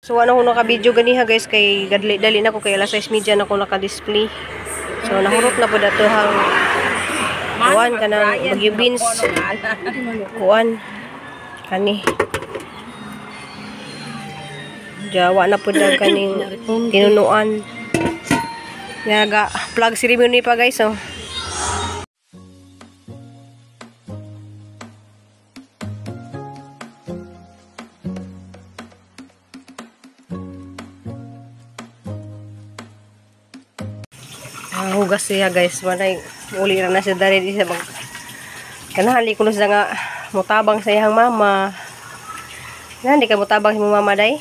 So ano ko naka-video ganiha guys kay dali na ko kay alas 6:30 na ko naka-display. So nahurot na po dato hang kuan kanang Bagyo beans. Kuan kani. Jawa na po dag kaning tinunuan. Yaga plug ceremony pa guys oh. Hugas siya guys, manay uli na siya dari di siya bang kanahali kuno siya nga mutabang sa iyang mama. Nga di ka mutabang sa mama day.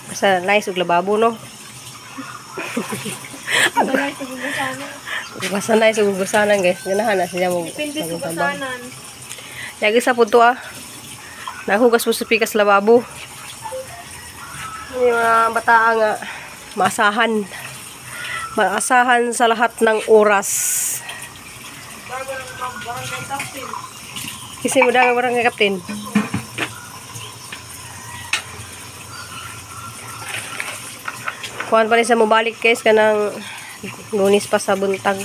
Basta nice ug lababo no. Basta nice ug gusanan guys, ganahan na siya mo. Pinpis ug gusanan. Yagi sa punto ah. Nahugas mo sa pikas lababo. Yung mga bata nga maasahan sa lahat ng oras. Kasi mo daw barangay captain. Kuan pa rin sa mobalik guys kanang Lunes pa sa buntag.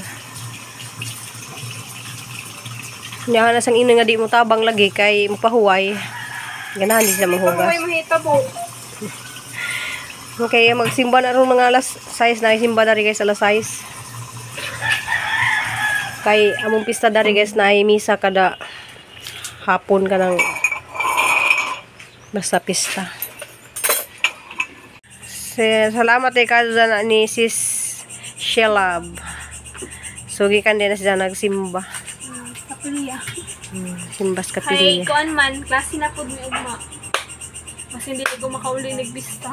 Nya na sang ino nga di mo tabang lagi kay mapahuway. Ganahan di siya mahugas. Okay, magsimba na rin mga alas 6 na isimba na rin guys alas 6. Kay among pista na rin guys na misa kada hapon ka ng basta pista. Salamat kayo ni Sis Shelab. So gikan din na siya nagsimba. Kapilya. Simbas kapilya. Hay, kuan man, klase na po ni Ugma. Mas hindi ko makauli nagbista.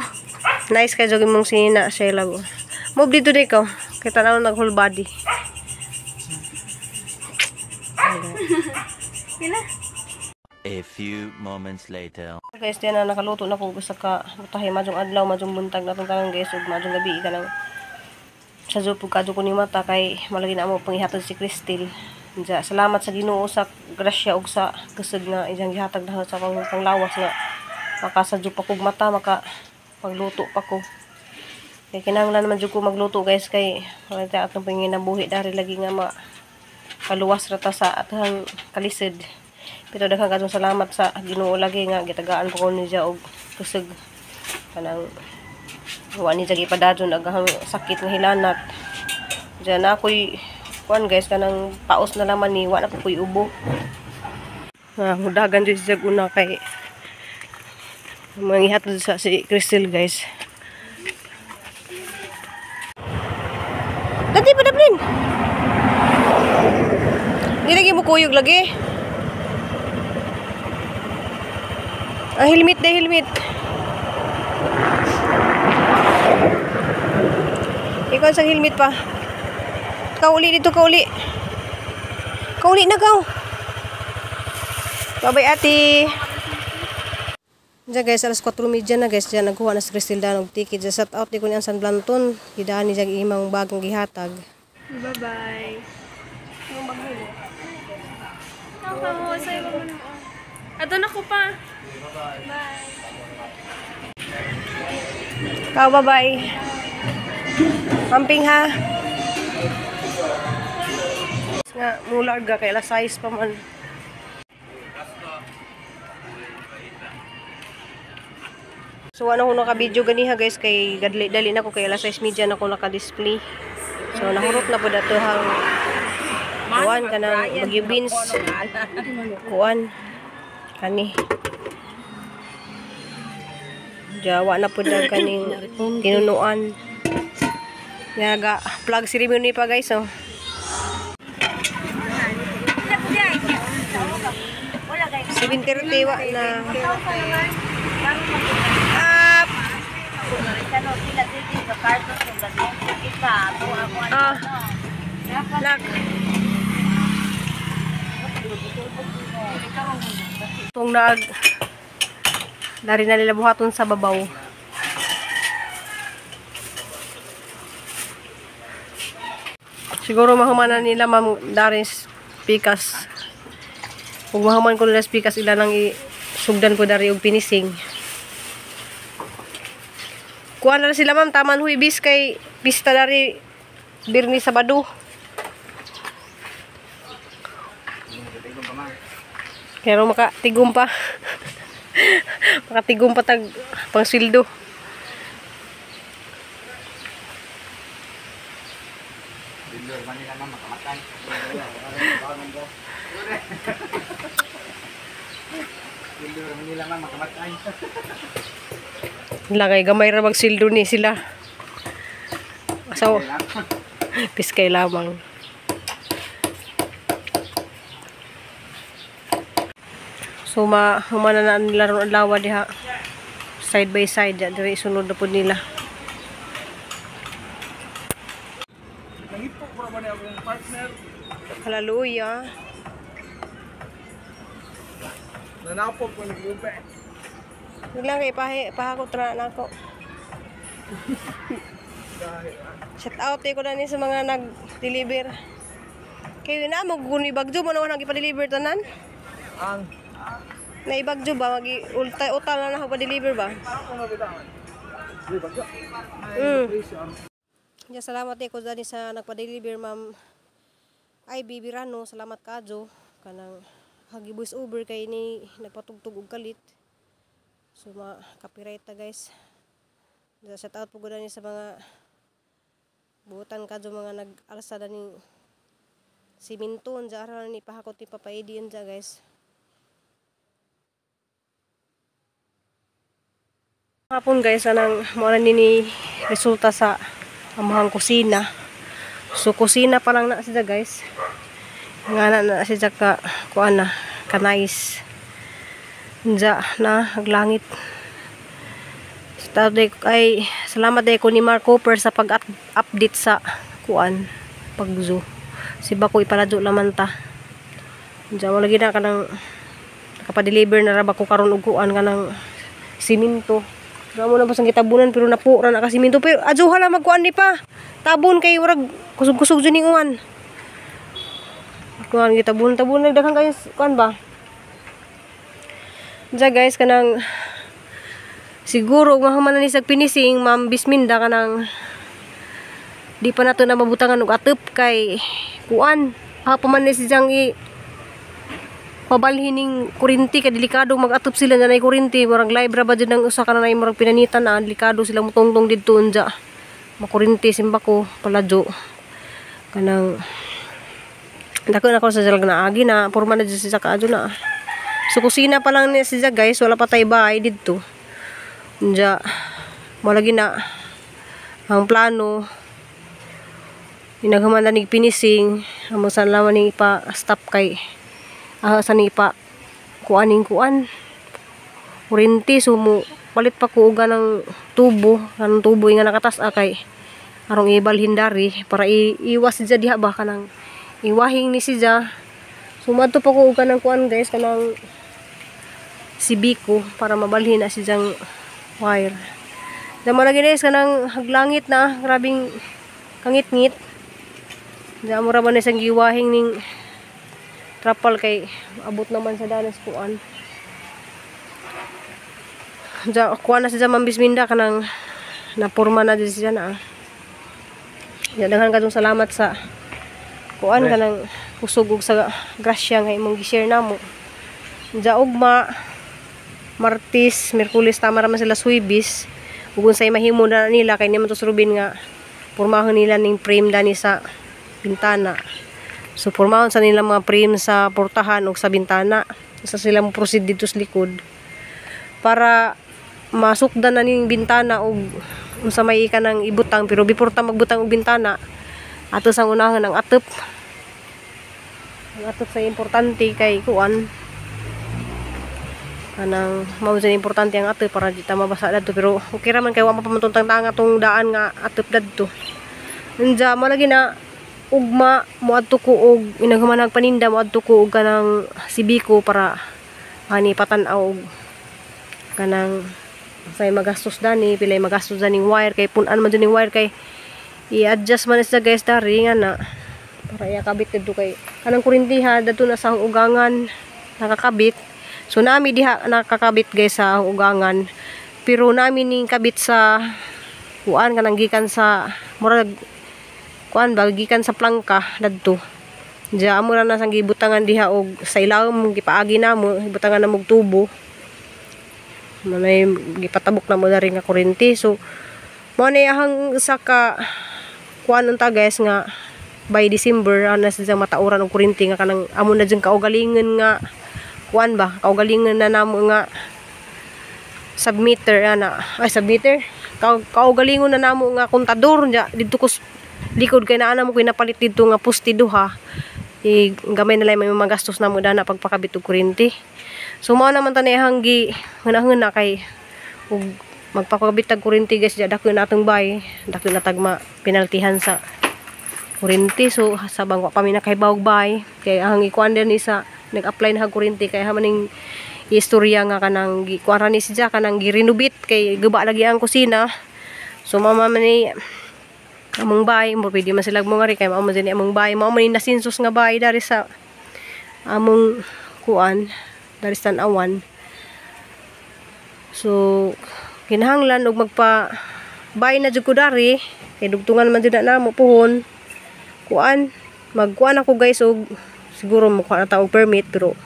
Nice kayo jogin mong sinina Shelab. Move dito din ko. Kita na nag whole body. Kila? A few moments later. Guys, diyan na nakaluto na ko gusto ka butahe majong adlaw, majong buntag na itong kanang guys ug majong gabi ka nang sa zupog kadto ko ni mata kay malagi na mo pangihatag si Cristel. Diya, salamat sa Ginoo sa grasya ug sa kusog nga iyang gihatag na sa panglawas nga makasadyo pa kog mata maka pagluto pa ko. Kay kinahanglan naman jud ko magluto guys kay wala ta atong panginabuhi dari lagi nga kaluwas rata sa atang kalisod. Pero daghang kadtong salamat sa Ginoo lagi nga gitagaan ko niya og kusog kanang wa ni jagi padadon aghang sakit nga hilanat. Diyan na ako'y kuan guys kanang paos na laman ni wa na ko ubo. Hudagan jud siya una kay mangihatod sa si Cristel guys. Dati pa daplin. Hindi lagi mo kuyog lagi. Ang helmet na helmet. Ikaw sa helmet pa. Kauli dito, kauli. Kauli na kaw. Babay ate. Diyan guys, alas 4:30 na guys. Diyan nagkuha na si Cristel danog ticket. Diyan shout out di ko niyan San Blanton. Hidaan ni Diyan imang bagong gihatag. Bye-bye. Yung bagay. Ako, sa'yo ba mo? Ato na ko pa. Bye. Kau bye-bye. Camping ha. Nga mulag ga kay alas 6 pa man. So ano ko naka-video ganiha guys kay dali na ko kay alas 6:30 na ko naka-display. So nahurot na po dato hang kuan kanang Bagyo beans. Kuan kani. Jawa na po dag kaning tinunuan. Yaga plug ceremony pa guys oh. Sibintertiwa na nak tong dari na nila buhaton sa babaw. Siguro mahumanan nila Ma'am Daris pikas. Kung mahuman ko nila pikas ila nang sugdan po dari og pinising. Kuha na sila ma'am, taman Huibis kay pista dari Birni Sabado. Pero makatigom pa. Makatigom pa tag pang sweldo. Lagay gamay ra magsildo ni sila. So, piskay lamang. So, humana na nila ron adlaw diha. Side by side, dire sunod na po nila. Hallelujah. Nanapog ko nag-ube. Huwag lang kayo, pahakot na ako. Shout out ko na ni sa mga nag-deliver. Kayo na, mag-ibagjo mo naman nag-ipa-deliver tanan? Ang Naibagjo ba? Mag-utal na pa-deliver ba? Yeah, salamat ko dyan sa nagpa-deliver, ma'am. Ay, Bibirano, salamat kadyo. Kanang hagi voice over kay ni nagpatugtog og kalit. So copyright ta guys. Shout out po gud ni sa mga buutan kadyo mga nag-alsa ni siminto unja aral ni pahakot ni papaidi unja guys. Hapon guys anang mo ni resulta sa amahang kusina. So kusina pa lang na siya guys. Nga na siya ka kuan na kanais. Unja na aglangit. Ay salamat day ko ni Mark Cooper sa pag-update sa kuan pagzo. Si bako ipaladyo laman ta. Unja mo lagi na kanang nakapadeliver na ra bako karon og kuan kanang siminto. Ramo na po sang kitabunan pero napura na ka siminto pero adjuha na magkuan ni pa. Tabon kay warag kusog-kusog jud ning uwan. Kuan kita tabun nagdaghang kayo kuan ba? Diya guys kanang siguro mahuman na ni sa finishing Ma'am Bisminda kanang di pa nato na mabutangan og atep kay kuan paman ni siyang pabalhin ning kurinti kay delikado mag-atep sila na nay kurinti murag live ra ba jud nang usa ka na murag pinanitan na delikado sila mutongtong didto unja makurinti simbako paladyo kanang dako na ko sa jalag na agi na porma na dyan sa kaadyo na. So kusina pa lang niya siya guys, wala pa tayo bahay dito. Diya, malagi na ang plano. Inaghaman na ni pinising, amang saan laman ni ipa-stop kay saan ipa kuan. Kurinti, so mo palit pa ko uga ng tubo, kanang tubo nga nakatas kay arong ibalhin dari para iwas siya diha ba kanang iwahing ni siya. Sumadto pa ko og kanang kuan guys kanang sibiko para mabalhin na siyang wire. Damo lagi guys kanang haglangit na grabing kangit-ngit. Damo ra man isang giwahing ning trapal kay abot naman sa danas kuan. Ja kuan na siya Ma'am Bisminda kanang napurma na din siya na. Daghan kadtong salamat sa kuan kanang kusog og sa grasya nga imong gi-share namo. Ja ugma Martes, Miyerkules tama ra man sila Huibis. Ug unsay mahimo na nila kay ni man to Rubin nga pormahon nila ning frame dani sa bintana. So pormahon sa nila mga frame sa portahan ug sa bintana. Sa sila mo proceed dito sa likod para masukdan na ning bintana ug unsa may kanang ibutang pero before ta magbutang og bintana ato sang unahan ang atep. Ang atep sa importante kay kuan. Kanang mao sa importante ang atep para di ta mabasa dadto pero okay ra man kay wa mapamantuntang tanga tong daan nga atep dadto. Unja malagi na ugma moadto ko og inaghumanag paninda moadto ko og kanang sibiko para ani patan-aw og kanang say magastos dani pilay magastos daning wire kay punan man ning wire kay i-adjust man sa guys dari nga na para iya kabit dito kay kanang kurintiha dadto na sa ugangan nakakabit So nami diha nakakabit guys sa ugangan. Pero nami ning kabit sa kuan kanang gikan sa murag kuan ba gikan sa plangka dadto. Diya amo na sang gibutangan diha og sa ilawom gipaagi namo gibutangan na og tubo. Manay gipatabok na mo dari nga kuryente. So mo na yang sa ka kuan unta guys nga by December ana sa matauran og kuryente nga kanang amo na jeng kaugalingon nga kuan ba kaugalingon na namo nga submitter ana ay submitter kaugalingon na namo nga kontador nya didto ko likod kay naa mo kinapalit didto nga poste duha gamay na lang may magastos namo dana pagpakabit og kuryente. So mao naman ta hanggi ngana kay ug magpakabit og kuryente guys ja dako na atong bay dako na tagma penaltihan sa kuryente. So sabang wa pa mi nakahibawog bay kay ang ikuan din isa nag-apply na kuryente kay hamaning istorya nga kanang gikuara ni siya kanang girenovate kay guba lagi ang kusina. So mama man ni among bay mo pwede man sila mo ngari kay mao man ni among bay mao man ni nasinsos nga bay dari sa among kuan dari sa Tanawan. So kinahanglan og magpa bay na jud ko dari kay dugtungan man jud na mo puhon kuan magkuan ako guys og siguro mo kuan ta og permit pero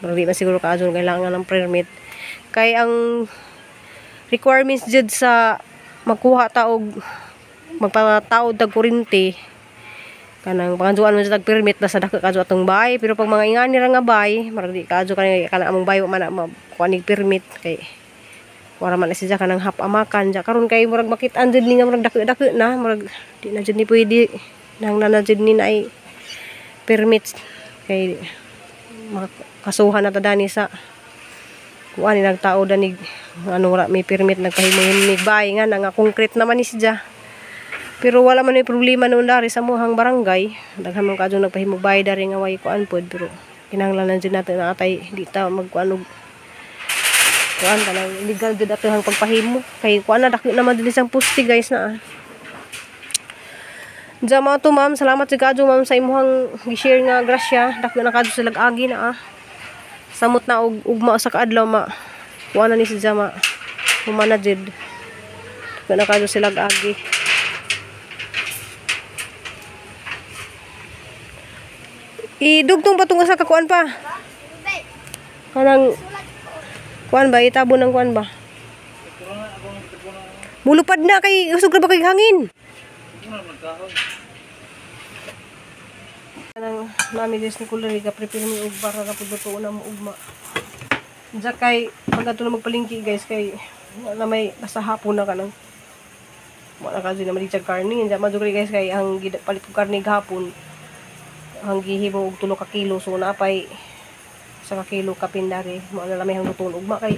di man siguro kaadto kailangan ng permit kay ang requirements jud sa magkuha ta og magpataod tag kuryente kanang pangaduan man jud tag permit basta dako kaadto atong bay pero pag mga ingani ra nga bay marag di kaadto kana among bay wa man kuan nig permit kay wala man siya kanang hap amakan ja karon kay murag makit-an jud ni nga murag dako na murag di na jud ni pwede nang nanajud ni na ay permit kay makasuhan na ta dani sa kuan ni nagtao danig ano wala may permit nagpahimig bay nga nga concrete naman ni siya pero wala man may problema noon dari sa muhang barangay daghan man kadto nagpahimig bay dari nga way kuan pod pero kinahanglan jud natin na atay di ta magkuan og kuan kanang illegal jud ato hang pagpahimo kay kuan na dako naman din isang poste guys na Jama to ma'am, salamat sa kadyo ma'am sa imuhang gi-share nga grasya. Dako na kadyo sa lag-agi na Samot na og ugma sa kaadlaw ma. Kuha na ni si Jama. Humana jud. Dako na kadyo sa lag-agi. Idugtong pa tunga sa kakuan pa. Kanang kuan ba itabo ng kuan ba? Mulupad na kay usog ra ba kay hangin. Nang nami guys ni kulay ga prepare mi og para ra pud luto na mo ugma. Diya kay pag ato na magpalingki guys kay na may basta hapon na kanang wala ka din na maligtag karne. Diya madugri guys kay ang palit og karne gahapon ang gihimo og 3 ka kilo so napay sa ka kilo kapindari mo na lamay hang luto ugma kay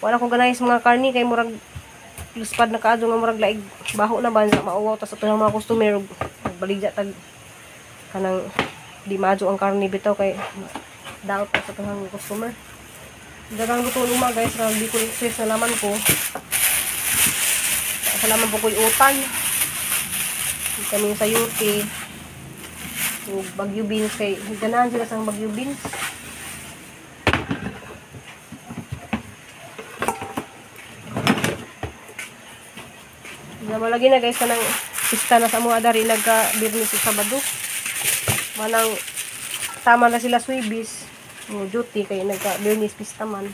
wala ko ganay sa mga karne kay murag luspad na kaadto nga murag laig baho na ba sa mauwaw tas ato mga customer baligya tag kanang di madyo ang karne bitaw kay daot pa sa tanang customer. Dagang luto luma guys ra di ko excess na laman ko. Salaman po ko utan. Kami sa yuti. Ug bagyo beans kay ganahan sila sang bagyo beans. Namalagi na guys kanang pista na sa mga dari nagka-birnis sa Sabado. Manang tama na sila Swibis. Duty kay nagka-birnis pista man.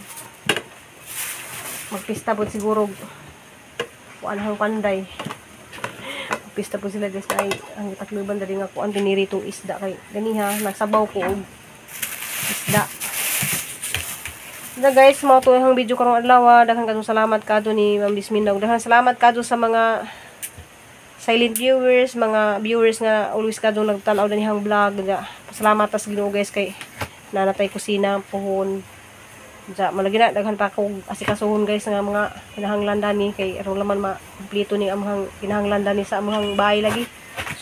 Magpista po siguro kuan hang panday. Magpista po sila guys ay ang itakluban dali nga kuan diniritong isda kay ganiha nagsabaw ko og isda. Na guys, mao to ang video karong adlaw. Daghang kadtong salamat kadto ni Ma'am Bisminda. Daghang salamat kadto sa mga silent viewers, mga viewers nga always kadtong nagtan-aw danihang vlog. Salamat tas Ginoo guys kay nanatay kusina pohon. Malagi na daghan pa kog asikasuhon guys nga mga kinahanglan dani kay aron laman ma-kumpleto ni amhang kinahanglan dani sa amhang bahay lagi.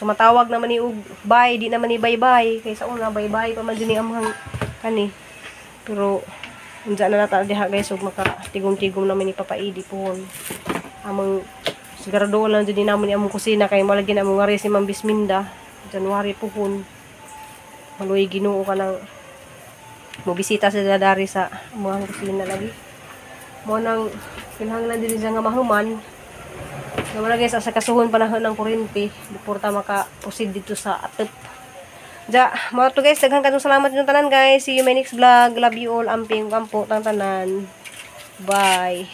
So matawag naman ni og bye, di naman ni bye-bye kay sa una bye-bye pa man din ni amhang kani. Pero unsa na nata diha guys ug makatigom-tigom naman ni papaidi pohon. Among sigurado lang din namon ni among kusina kay malagi na among ngari si Ma'am Bisminda January pohon. Maluy Ginoo ka nang Mobisita sila dari sa mga kusina lagi. Mo nang kinahanglan din siya nga mahuman. Nga wala guys, sa kasuhon panahon ng kuryente, before ta maka-proceed dito sa atep. Ja, mo to guys, daghan kadtong salamat yung tanan guys. See you my next vlog. Love you all. Amping kampo tang tanan. Bye.